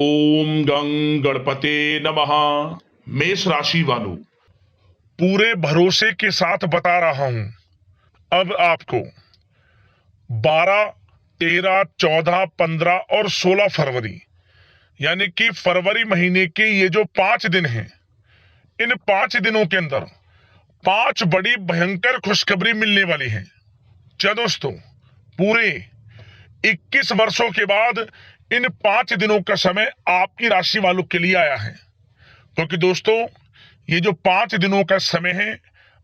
ओम गं गणपते नमः। मेष राशि वालों, पूरे भरोसे के साथ बता रहा हूं, अब आपको 12, 13, 14, 15 और 16 फरवरी यानी कि फरवरी महीने के ये जो 5 दिन हैं, इन 5 दिनों के अंदर 5 बड़ी भयंकर खुशखबरी मिलने वाली है। क्या दोस्तों, पूरे 21 वर्षों के बाद इन 5 दिनों का समय आपकी राशि वालों के लिए आया है। क्योंकि दोस्तों, ये जो 5 दिनों का समय है,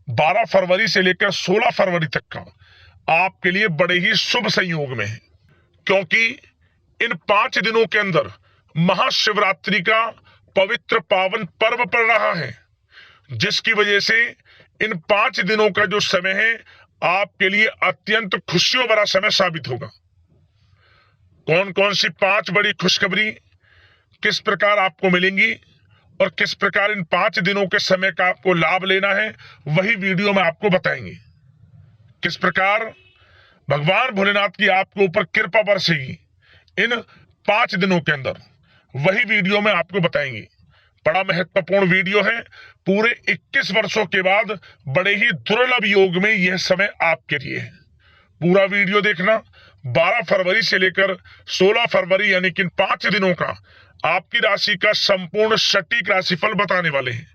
12 फरवरी से लेकर 16 फरवरी तक का, आपके लिए बड़े ही शुभ संयोग में है। क्योंकि इन 5 दिनों के अंदर महाशिवरात्रि का पवित्र पावन पर्व पड़ रहा है, जिसकी वजह से इन 5 दिनों का जो समय है आपके लिए अत्यंत खुशियों भरा समय साबित होगा। कौन कौन सी 5 बड़ी खुशखबरी किस प्रकार आपको मिलेंगी और किस प्रकार इन 5 दिनों के समय का आपको लाभ लेना है, वही वीडियो में आपको बताएंगे। किस प्रकार भगवान भोलेनाथ की आपके ऊपर कृपा बरसेगी इन 5 दिनों के अंदर, वही वीडियो में आपको बताएंगे। बड़ा महत्वपूर्ण वीडियो है। पूरे 21 वर्षों के बाद बड़े ही दुर्लभ योग में यह समय आपके लिए है। पूरा वीडियो देखना। 12 फरवरी से लेकर 16 फरवरी यानी कि 5 दिनों का आपकी राशि का संपूर्ण सटीक राशिफल बताने वाले हैं।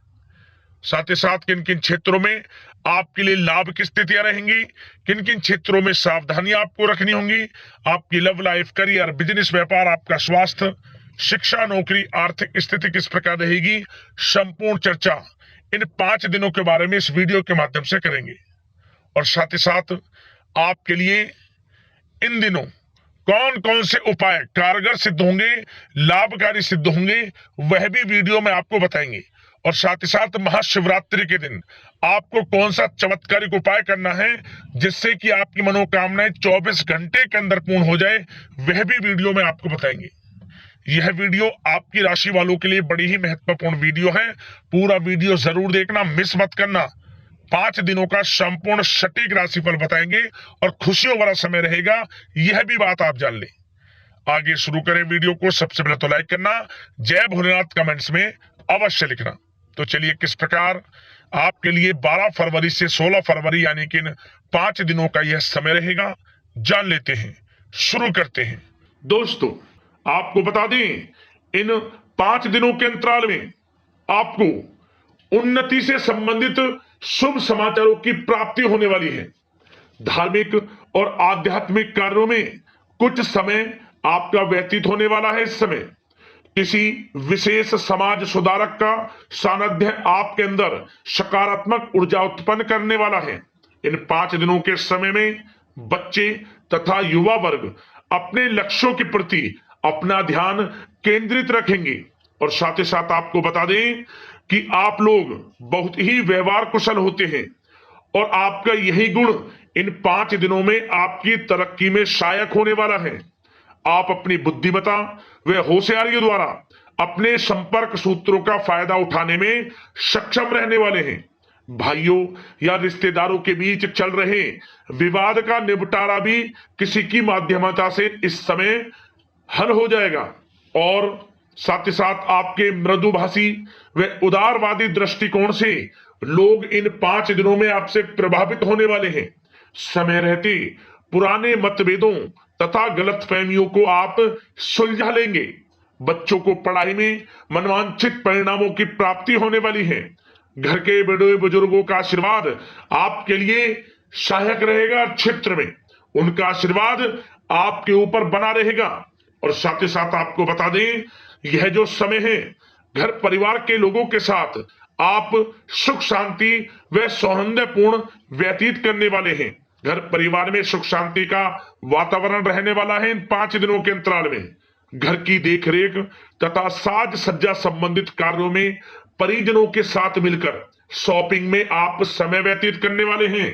साथ ही साथ किन किन क्षेत्रों में आपके लिए लाभ की स्थितियां रहेंगी, किन किन क्षेत्रों में सावधानियां आपको रखनी होंगी, आपकी लव लाइफ, करियर, बिजनेस, व्यापार, आपका स्वास्थ्य, शिक्षा, नौकरी, आर्थिक स्थिति किस प्रकार रहेगी, संपूर्ण चर्चा इन 5 दिनों के बारे में इस वीडियो के माध्यम से करेंगे। और साथ ही साथ आपके लिए इन दिनों कौन कौन से उपाय कारगर सिद्ध होंगे, लाभकारी सिद्ध होंगे, वह भी वीडियो में आपको बताएंगे। और साथ ही साथ महाशिवरात्रि के दिन आपको कौन सा चमत्कारिक उपाय करना है जिससे कि आपकी मनोकामनाएं 24 घंटे के अंदर पूर्ण हो जाए, वह भी वीडियो में आपको बताएंगे। यह वीडियो आपकी राशि वालों के लिए बड़ी ही महत्वपूर्ण वीडियो है। पूरा वीडियो जरूर देखना, मिस मत करना। 5 दिनों का संपूर्ण सटीक राशिफल बताएंगे और खुशियों वाला समय रहेगा, यह भी बात आप जान ले। आगे शुरू करें वीडियो को। सबसे पहले तो लाइक करना, जय भोलेनाथ कमेंट्स में अवश्य लिखना। तो चलिए, किस प्रकार आपके लिए 12 फरवरी से 16 फरवरी यानी कि 5 दिनों का यह समय रहेगा, जान लेते हैं। शुरू करते हैं। दोस्तों, आपको बता दें, इन 5 दिनों के अंतराल में आपको उन्नति से संबंधित शुभ समाचारों की प्राप्ति होने वाली है। धार्मिक और आध्यात्मिक कार्यों में कुछ समय आपका व्यतीत होने वाला है। इस समय किसी विशेष समाज सुधारक का सानिध्य आपके अंदर सकारात्मक ऊर्जा उत्पन्न करने वाला है। इन 5 दिनों के समय में बच्चे तथा युवा वर्ग अपने लक्ष्यों के प्रति अपना ध्यान केंद्रित रखेंगे। और साथ ही साथ आपको बता दें कि आप लोग बहुत ही व्यवहार कुशल होते हैं और आपका यही गुण इन 5 दिनों में आपकी तरक्की में सहायक होने वाला है। आप अपनी बुद्धिमत्ता व होशियारी द्वारा अपने संपर्क सूत्रों का फायदा उठाने में सक्षम रहने वाले हैं। भाइयों या रिश्तेदारों के बीच चल रहे विवाद का निपटारा भी किसी की माध्यमता से इस समय हल हो जाएगा। और साथ ही साथ आपके मृदुभाषी व उदारवादी दृष्टिकोण से लोग इन 5 दिनों में आपसे प्रभावित होने वाले हैं। समय रहते पुराने मतभेदों तथा गलतफहमियों को आप सुलझा लेंगे। बच्चों को पढ़ाई में मनवांछित परिणामों की प्राप्ति होने वाली है। घर के बड़े बुजुर्गों का आशीर्वाद आपके लिए सहायक रहेगा। क्षेत्र में उनका आशीर्वाद आपके ऊपर बना रहेगा। और साथ ही साथ आपको बता दें, यह जो समय है, घर परिवार के लोगों के साथ आप सुख शांति व सौहार्दपूर्ण व्यतीत करने वाले हैं। घर परिवार में सुख शांति का वातावरण रहने वाला है। इन 5 दिनों के अंतराल में घर की देखरेख तथा साज सज्जा संबंधित कार्यों में परिजनों के साथ मिलकर शॉपिंग में आप समय व्यतीत करने वाले हैं।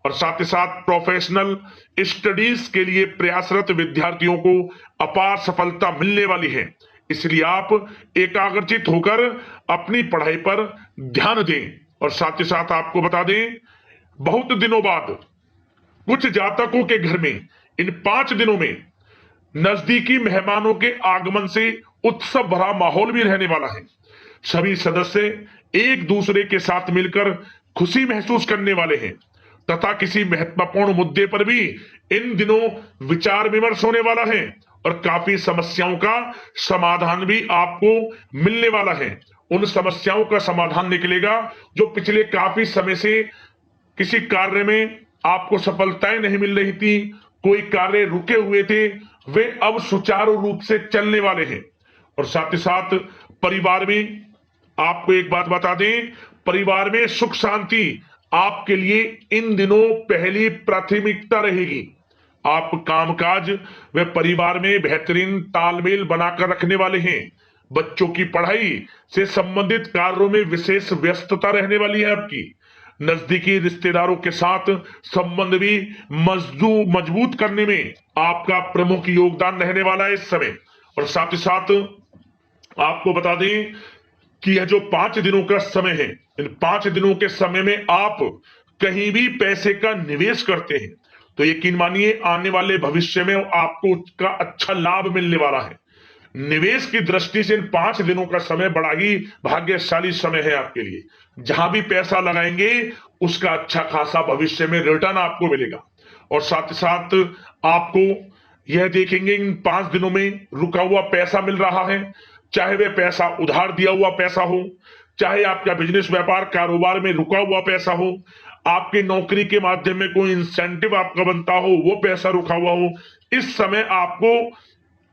और साथ ही साथ प्रोफेशनल स्टडीज के लिए प्रयासरत विद्यार्थियों को अपार सफलता मिलने वाली है। इसलिए आप एकाग्रचित होकर अपनी पढ़ाई पर ध्यान दें। और साथ ही साथ आपको बता दें, बहुत दिनों बाद कुछ जातकों के घर में इन 5 दिनों में नजदीकी मेहमानों के आगमन से उत्सव भरा माहौल भी रहने वाला है। सभी सदस्य एक दूसरे के साथ मिलकर खुशी महसूस करने वाले हैं तथा किसी महत्वपूर्ण मुद्दे पर भी इन दिनों विचार विमर्श होने वाला है और काफी समस्याओं का समाधान भी आपको मिलने वाला है। उन समस्याओं का समाधान निकलेगा जो पिछले काफी समय से किसी कार्य में आपको सफलताएं नहीं मिल रही थी, कोई कार्य रुके हुए थे, वे अब सुचारू रूप से चलने वाले हैं। और साथ ही साथ परिवार में आपको एक बात बता दें, परिवार में सुख शांति आपके लिए इन दिनों पहली प्राथमिकता रहेगी। आप कामकाज व परिवार में बेहतरीन तालमेल बनाकर रखने वाले हैं। बच्चों की पढ़ाई से संबंधित कार्यों में विशेष व्यस्तता रहने वाली है आपकी। नजदीकी रिश्तेदारों के साथ संबंध भी मजबूत करने में आपका प्रमुख योगदान रहने वाला है इस समय। और साथ ही साथ आपको बता दें कि यह जो 5 दिनों का समय है, इन 5 दिनों के समय में आप कहीं भी पैसे का निवेश करते हैं तो यकीन मानिए आने वाले भविष्य में आपको उसका अच्छा लाभ मिलने वाला है। निवेश की दृष्टि से इन 5 दिनों का समय बड़ा ही भाग्यशाली समय है आपके लिए। जहां भी पैसा लगाएंगे उसका अच्छा खासा भविष्य में रिटर्न आपको मिलेगा। और साथ ही साथ आपको यह देखेंगे इन 5 दिनों में रुका हुआ पैसा मिल रहा है, चाहे वह पैसा उधार दिया हुआ पैसा हो, चाहे आपका बिजनेस व्यापार कारोबार में रुका हुआ पैसा हो, आपकी नौकरी के माध्यम में कोई इंसेंटिव आपका बनता हो, वो पैसा रुका हुआ हो। इस समय आपको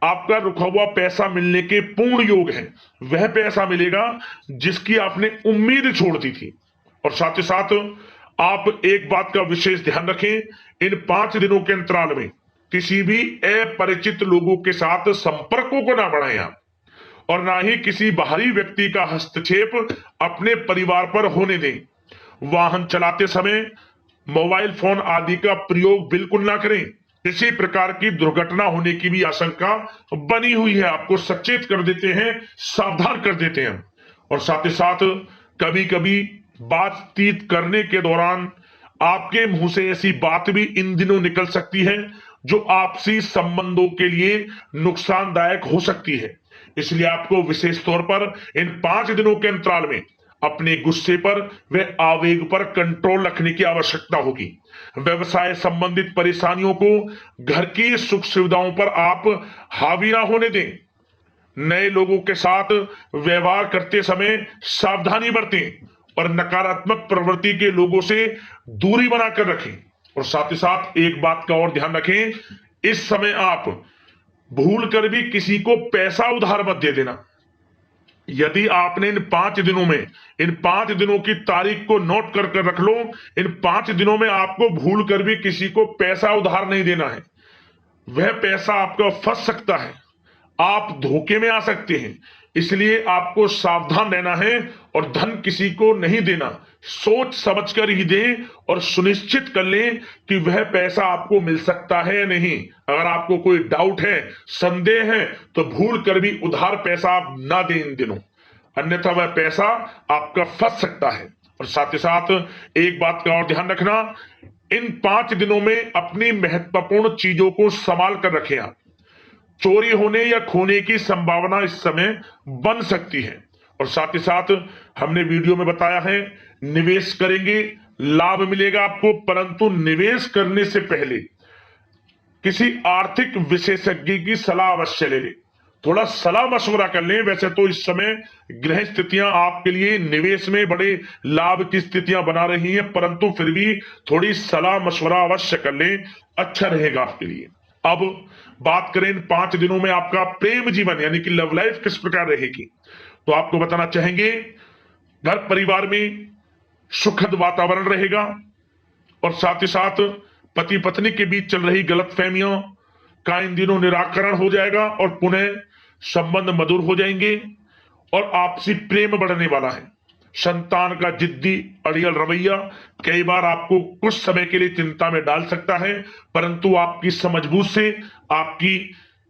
आपका रुका हुआ पैसा मिलने के पूर्ण योग है। वह पैसा मिलेगा जिसकी आपने उम्मीद छोड़ दी थी। और साथ ही साथ आप एक बात का विशेष ध्यान रखें, इन 5 दिनों के अंतराल में किसी भी अपरिचित लोगों के साथ संपर्कों को ना बढ़ाएं आप, और ना ही किसी बाहरी व्यक्ति का हस्तक्षेप अपने परिवार पर होने दें। वाहन चलाते समय मोबाइल फोन आदि का प्रयोग बिल्कुल ना करें। किसी प्रकार की दुर्घटना होने की भी आशंका बनी हुई है, आपको सचेत कर देते हैं, सावधान कर देते हैं। और साथ ही साथ कभी कभी बातचीत करने के दौरान आपके मुंह से ऐसी बात भी इन दिनों निकल सकती है जो आपसी संबंधों के लिए नुकसानदायक हो सकती है। इसलिए आपको विशेष तौर पर इन 5 दिनों के अंतराल में अपने गुस्से पर व आवेग पर कंट्रोल रखने की आवश्यकता होगी। व्यवसाय संबंधित परेशानियों को घर की सुख सुविधाओं पर आप हावी ना होने दें। नए लोगों के साथ व्यवहार करते समय सावधानी बरतें और नकारात्मक प्रवृत्ति के लोगों से दूरी बनाकर रखें। और साथ ही साथ एक बात का और ध्यान रखें, इस समय आप भूल कर भी किसी को पैसा उधार मत दे देना। यदि आपने इन 5 दिनों में इन 5 दिनों की तारीख को नोट कर रख लो, इन 5 दिनों में आपको भूल कर भी किसी को पैसा उधार नहीं देना है। वह पैसा आपका फंस सकता है, आप धोखे में आ सकते हैं। इसलिए आपको सावधान रहना है और धन किसी को नहीं देना। सोच समझकर ही दें और सुनिश्चित कर लें कि वह पैसा आपको मिल सकता है या नहीं। अगर आपको कोई डाउट है, संदेह है, तो भूल कर भी उधार पैसा आप ना दें इन दिनों, अन्यथा वह पैसा आपका फंस सकता है। और साथ ही साथ एक बात का और ध्यान रखना, इन 5 दिनों में अपनी महत्वपूर्ण चीजों को संभाल कर रखें आप। चोरी होने या खोने की संभावना इस समय बन सकती है। और साथ ही साथ हमने वीडियो में बताया है, निवेश करेंगे लाभ मिलेगा आपको, परंतु निवेश करने से पहले किसी आर्थिक विशेषज्ञ की सलाह अवश्य ले लें, थोड़ा सलाह मशवरा कर लें। वैसे तो इस समय ग्रह स्थितियां आपके लिए निवेश में बड़े लाभ की स्थितियां बना रही हैं, परंतु फिर भी थोड़ी सलाह मशवरा अवश्य कर लें, अच्छा रहेगा आपके लिए। अब बात करें इन 5 दिनों में आपका प्रेम जीवन यानी कि लव लाइफ किस प्रकार रहेगी, तो आपको बताना चाहेंगे घर परिवार में सुखद वातावरण रहेगा। और साथ ही साथ पति पत्नी के बीच चल रही गलतफहमियों का इन दिनों निराकरण हो जाएगा और पुनः संबंध मधुर हो जाएंगे और आपसी प्रेम बढ़ने वाला है। संतान का जिद्दी अड़ियल रवैया कई बार आपको कुछ समय के लिए चिंता में डाल सकता है, परंतु आपकी समझबूझ से आपकी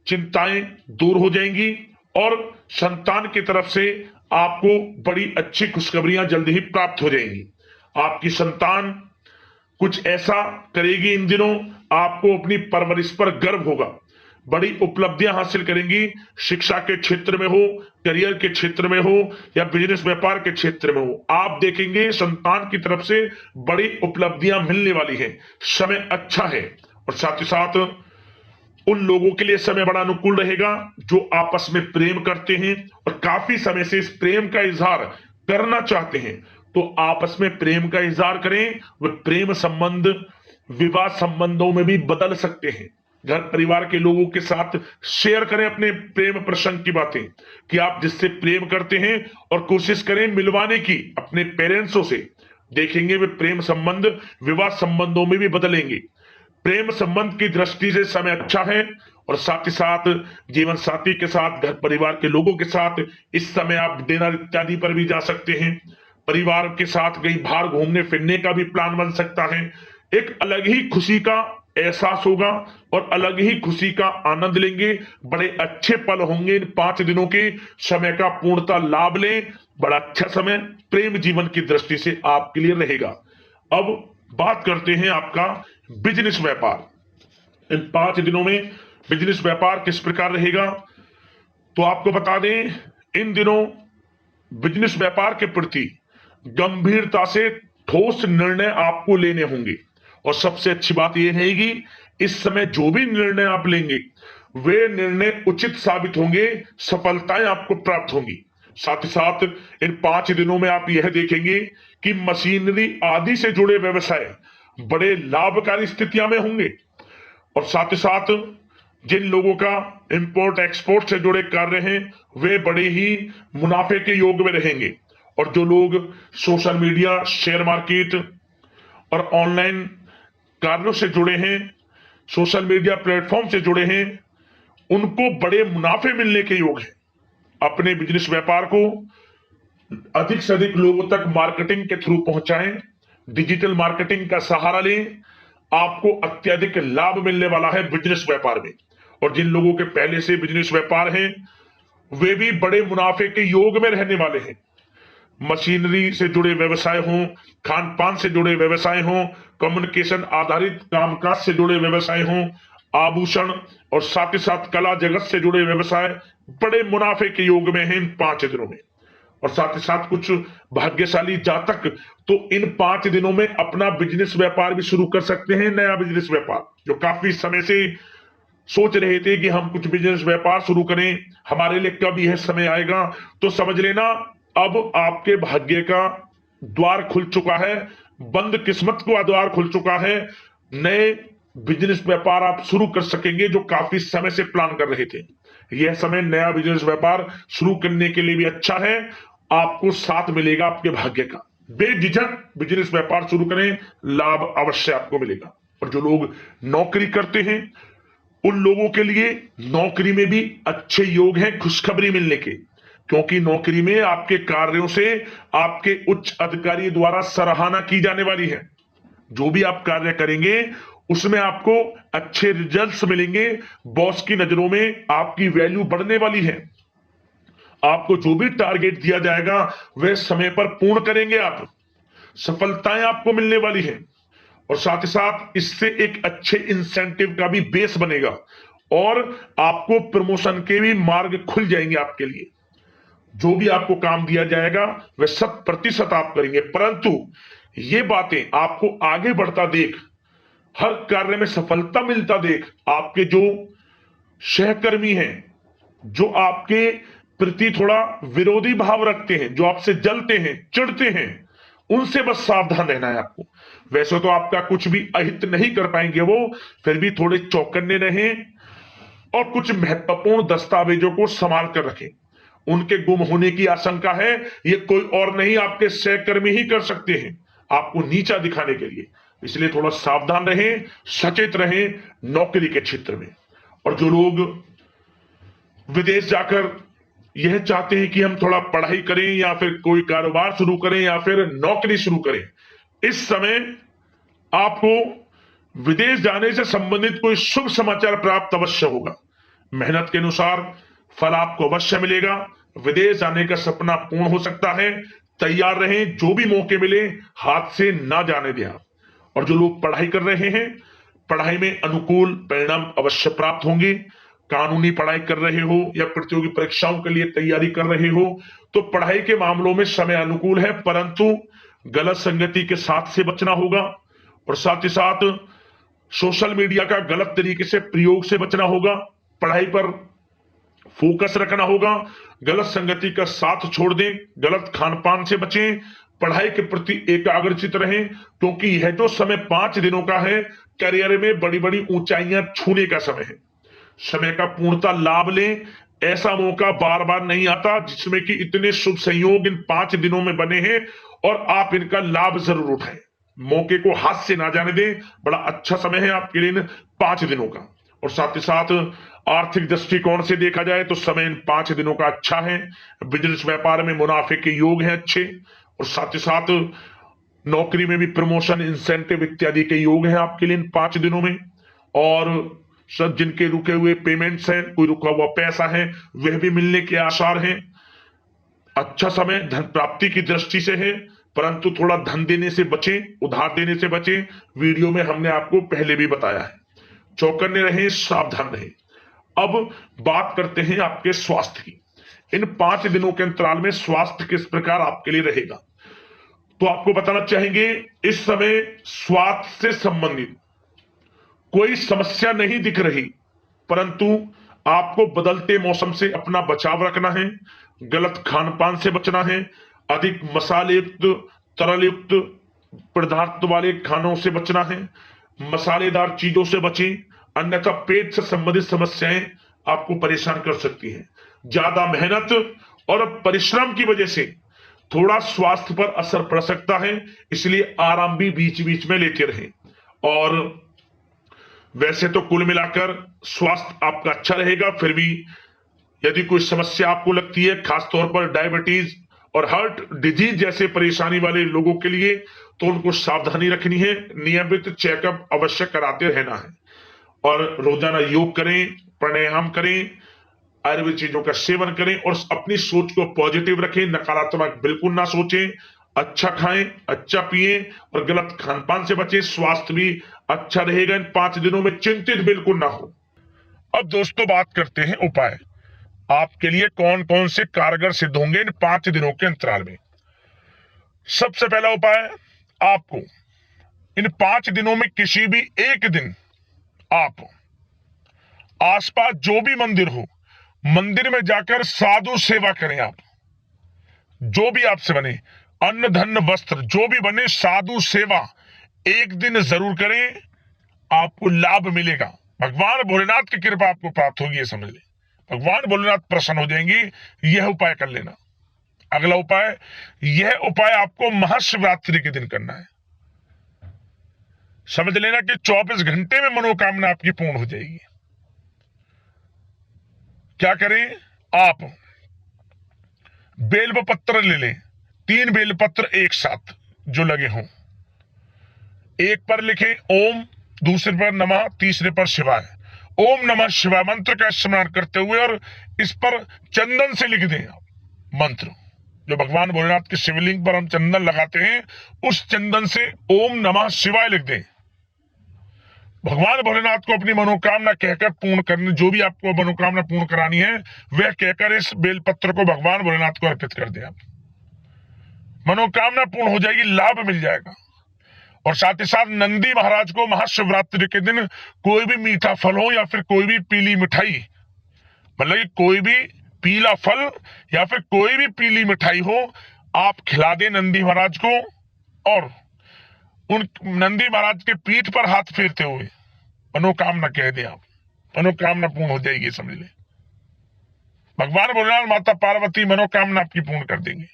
चिंताएं दूर हो जाएंगी और संतान की तरफ से आपको बड़ी अच्छी खुशखबरियां जल्द ही प्राप्त हो जाएंगी। आपकी संतान कुछ ऐसा करेगी इन दिनों, आपको अपनी परवरिश पर गर्व होगा। बड़ी उपलब्धियां हासिल करेंगी। शिक्षा के क्षेत्र में हो, करियर के क्षेत्र में हो या बिजनेस व्यापार के क्षेत्र में हो, आप देखेंगे संतान की तरफ से बड़ी उपलब्धियां मिलने वाली है। समय अच्छा है और साथ ही साथ उन लोगों के लिए समय बड़ा अनुकूल रहेगा जो आपस में प्रेम करते हैं और काफी समय से इस प्रेम का इजहार करना चाहते हैं। तो आपस में प्रेम का इजहार करें। वे प्रेम संबंध विवाह संबंधों में भी बदल सकते हैं। घर परिवार के लोगों के साथ शेयर करें अपने प्रेम प्रसंग की बातें कि आप जिससे प्रेम करते हैं और कोशिश करें मिलवाने की अपने पेरेंट्सों से। देखेंगे वे प्रेम संबंध विवाह संबंधों में भी बदलेंगे। प्रेम संबंध की दृष्टि से समय अच्छा है और साथ ही साथ जीवन साथी के साथ, घर परिवार के लोगों के साथ इस समय आप डिनर इत्यादि पर भी जा सकते हैं। परिवार के साथ कहीं बाहर घूमने फिरने का भी प्लान बन सकता है। एक अलग ही खुशी का एहसास होगा और अलग ही खुशी का आनंद लेंगे। बड़े अच्छे पल होंगे। इन 5 दिनों के समय का पूर्णतः लाभ लें। बड़ा अच्छा समय प्रेम जीवन की दृष्टि से आपके लिए रहेगा। अब बात करते हैं आपका बिजनेस व्यापार। इन 5 दिनों में बिजनेस व्यापार किस प्रकार रहेगा, तो आपको बता दें इन दिनों बिजनेस व्यापार के प्रति गंभीरता से ठोस निर्णय आपको लेने होंगे। और सबसे अच्छी बात यह रहेगी इस समय जो भी निर्णय आप लेंगे वे निर्णय उचित साबित होंगे, सफलताएं आपको प्राप्त होंगी। साथ ही साथ इन 5 दिनों में आप यह देखेंगे कि मशीनरी आदि से जुड़े व्यवसाय बड़े लाभकारी स्थितियां में होंगे। और साथ ही साथ जिन लोगों का इंपोर्ट एक्सपोर्ट से जुड़े कार्य हैं वे बड़े ही मुनाफे के योग में रहेंगे। और जो लोग सोशल मीडिया, शेयर मार्केट और ऑनलाइन कार्यों से जुड़े हैं, सोशल मीडिया प्लेटफॉर्म से जुड़े हैं, उनको बड़े मुनाफे मिलने के योग हैं। अपने बिजनेस व्यापार को अधिक से अधिक लोगों तक मार्केटिंग के थ्रू पहुंचाएं, डिजिटल मार्केटिंग का सहारा लें। आपको अत्यधिक लाभ मिलने वाला है बिजनेस व्यापार में। और जिन लोगों के पहले से बिजनेस व्यापार हैं वे भी बड़े मुनाफे के योग में रहने वाले हैं। मशीनरी से जुड़े व्यवसाय हों, खान पान से जुड़े व्यवसाय हों, कम्युनिकेशन आधारित कामकाज से जुड़े व्यवसाय हों, आभूषण और साथ ही साथ कला जगत से जुड़े व्यवसाय बड़े मुनाफे के योग में हैं इन 5 दिनों में। और साथ ही साथ कुछ भाग्यशाली जातक तो इन 5 दिनों में अपना बिजनेस व्यापार भी शुरू कर सकते हैं। नया बिजनेस व्यापार जो काफी समय से सोच रहे थे कि हम कुछ बिजनेस व्यापार शुरू करें, हमारे लिए कब यह समय आएगा, तो समझ लेना अब आपके भाग्य का द्वार खुल चुका है। बंद किस्मत का द्वार खुल चुका है। नए बिजनेस व्यापार आप शुरू कर सकेंगे जो काफी समय से प्लान कर रहे थे। यह समय नया बिजनेस व्यापार शुरू करने के लिए भी अच्छा है। आपको साथ मिलेगा आपके भाग्य का। बेझिझक बिजनेस व्यापार शुरू करें, लाभ अवश्य आपको मिलेगा। और जो लोग नौकरी करते हैं उन लोगों के लिए नौकरी में भी अच्छे योग हैं खुशखबरी मिलने के, क्योंकि नौकरी में आपके कार्यों से आपके उच्च अधिकारी द्वारा सराहना की जाने वाली है। जो भी आप कार्य करेंगे उसमें आपको अच्छे रिजल्ट्स मिलेंगे। बॉस की नजरों में आपकी वैल्यू बढ़ने वाली है। आपको जो भी टारगेट दिया जाएगा वह समय पर पूर्ण करेंगे आप। सफलताएं आपको मिलने वाली है। और साथ ही साथ इससे एक अच्छे इंसेंटिव का भी बेस बनेगा और आपको प्रमोशन के भी मार्ग खुल जाएंगे आपके लिए। जो भी आपको काम दिया जाएगा वह 100% आप करेंगे। परंतु ये बातें आपको आगे बढ़ता देख, हर कार्य में सफलता मिलता देख, आपके जो सहकर्मी हैं, जो आपके प्रति थोड़ा विरोधी भाव रखते हैं, जो आपसे जलते हैं, चिढ़ते हैं, उनसे बस सावधान रहना है आपको। वैसे तो आपका कुछ भी अहित नहीं कर पाएंगे वो, फिर भी थोड़े चौकन्ने रहें और कुछ महत्वपूर्ण दस्तावेजों को संभाल कर रखें। उनके गुम होने की आशंका है, ये कोई और नहीं आपके सहकर्मी ही कर सकते हैं आपको नीचा दिखाने के लिए। इसलिए थोड़ा सावधान रहें, सचेत रहें नौकरी के क्षेत्र में। और जो लोग विदेश जाकर यह चाहते हैं कि हम थोड़ा पढ़ाई करें या फिर कोई कारोबार शुरू करें या फिर नौकरी शुरू करें, इस समय आपको विदेश जाने से संबंधित कोई शुभ समाचार प्राप्त अवश्य होगा। मेहनत के अनुसार फल आपको अवश्य मिलेगा। विदेश जाने का सपना पूर्ण हो सकता है। तैयार रहें, जो भी मौके मिले हाथ से ना जाने दें। और जो लोग पढ़ाई कर रहे हैं, पढ़ाई में अनुकूल परिणाम अवश्य प्राप्त होंगे। कानूनी पढ़ाई कर रहे हो या प्रतियोगी परीक्षाओं के लिए तैयारी कर रहे हो तो पढ़ाई के मामलों में समय अनुकूल है, परंतु गलत संगति के साथ से बचना होगा और साथ ही साथ सोशल मीडिया का गलत तरीके से प्रयोग से बचना होगा। पढ़ाई पर फोकस रखना होगा, गलत संगति का साथ छोड़ दें, गलत खान पान से बचें, पढ़ाई के प्रति एकाग्रचित रहें, क्योंकि यह जो समय 5 दिनों का है करियर में बड़ी बड़ी ऊंचाइयां छूने का समय है। समय का पूर्णता लाभ लें, ऐसा मौका बार बार नहीं आता जिसमें कि इतने शुभ संयोग इन 5 दिनों में बने हैं और आप इनका लाभ जरूर उठाएं। मौके को हाथ से ना जाने दें, बड़ा अच्छा समय है आपके लिए इन 5 दिनों का। और साथ ही साथ आर्थिक दृष्टिकोण से देखा जाए तो समय इन 5 दिनों का अच्छा है। बिजनेस व्यापार में मुनाफे के योग हैं अच्छे, और साथ ही साथ नौकरी में भी प्रमोशन, इंसेंटिव इत्यादि के योग हैं आपके लिए इन 5 दिनों में। और सब जिनके रुके हुए पेमेंट्स हैं, कोई रुका हुआ पैसा है, वह भी मिलने के आसार हैं। अच्छा समय धन प्राप्ति की दृष्टि से है, परंतु थोड़ा धन देने से बचें, उधार देने से बचें। वीडियो में हमने आपको पहले भी बताया है। चौकन्ने रहें, सावधान रहें। अब बात करते हैं आपके स्वास्थ्य की। इन 5 दिनों के अंतराल में स्वास्थ्य किस प्रकार आपके लिए रहेगा, तो आपको बताना चाहेंगे इस समय स्वास्थ्य से संबंधित कोई समस्या नहीं दिख रही, परंतु आपको बदलते मौसम से अपना बचाव रखना है, गलत खान पान से बचना है, अधिक मसाले युक्त, तरल युक्त पदार्थ वाले खानों से बचना है, मसालेदार चीजों से बचें, अन्यथा पेट से संबंधित समस्याएं आपको परेशान कर सकती हैं। ज्यादा मेहनत और परिश्रम की वजह से थोड़ा स्वास्थ्य पर असर पड़ सकता है, इसलिए आराम भी बीच बीच में लेते रहें। और वैसे तो कुल मिलाकर स्वास्थ्य आपका अच्छा रहेगा, फिर भी यदि कोई समस्या आपको लगती है, खासतौर पर डायबिटीज और हार्ट डिजीज जैसे परेशानी वाले लोगों के लिए, तो उनको सावधानी रखनी है, नियमित चेकअप अवश्य कराते रहना है और रोजाना योग करें, प्राणायाम करें, आयुर्वेद चीजों का सेवन करें और अपनी सोच को पॉजिटिव रखें, नकारात्मक बिल्कुल ना सोचें, अच्छा खाएं, अच्छा पिएं और गलत खान पान से बचें। स्वास्थ्य भी अच्छा रहेगा इन 5 दिनों में, चिंतित बिल्कुल ना हो। अब दोस्तों बात करते हैं उपाय, आपके लिए कौन कौन से कारगर सिद्ध होंगे इन 5 दिनों के अंतराल में। सबसे पहला उपाय, आपको इन 5 दिनों में किसी भी एक दिन आप आसपास जो भी मंदिर हो, मंदिर में जाकर साधु सेवा करें। आप जो भी आपसे बने, अन्न धन वस्त्र जो भी बने, साधु सेवा एक दिन जरूर करें, आपको लाभ मिलेगा। भगवान भोलेनाथ की कृपा आपको प्राप्त होगी, ये समझ ले। भगवान भोलेनाथ प्रसन्न हो जाएंगे, यह उपाय कर लेना। अगला उपाय, यह उपाय आपको महाशिवरात्रि के दिन करना है। समझ लेना कि 24 घंटे में मनोकामना आपकी पूर्ण हो जाएगी। क्या करें, आप बेलपत्र ले लें, 3 बेलपत्र एक साथ जो लगे हों, एक पर लिखें ओम, दूसरे पर नमः, तीसरे पर शिवाय। ओम नमः शिवाय मंत्र का स्मरण करते हुए और इस पर चंदन से लिख दें आप मंत्र, जो भगवान भोलेनाथ के शिवलिंग पर हम चंदन लगाते हैं, उस चंदन से ओम नमः शिवाय लिख दें। भगवान भोलेनाथ को अपनी मनोकामना कहकर पूर्ण करने, जो भी आपको मनोकामना पूर्ण करानी है, वह कहकर इस बेलपत्र को भगवान भोलेनाथ को अर्पित कर दें। आप मनोकामना पूर्ण हो जाएगी, लाभ मिल जाएगा। और साथ ही साथ नंदी महाराज को महाशिवरात्रि के दिन कोई भी मीठा फल हो या फिर कोई भी पीली मिठाई, मतलब कि कोई भी पीला फल या फिर कोई भी पीली मिठाई हो, आप खिला दें नंदी महाराज को और उन नंदी महाराज के पीठ पर हाथ फेरते हुए मनोकामना कह दें। आप मनोकामना पूर्ण हो जाएगी, समझ ले। भगवान भोलेनाथ, माता पार्वती मनोकामना आपकी पूर्ण कर देंगे।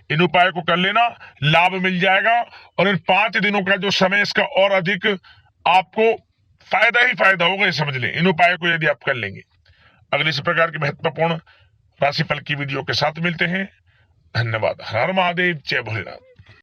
इन उपाय को कर लेना, लाभ मिल जाएगा और इन 5 दिनों का जो समय, इसका और अधिक आपको फायदा ही फायदा होगा, ये समझ लें, इन उपायों को यदि आप कर लेंगे। अगले इस प्रकार के महत्वपूर्ण राशिफल की वीडियो के साथ मिलते हैं। धन्यवाद। हर हर महादेव, जय भोलेनाथ।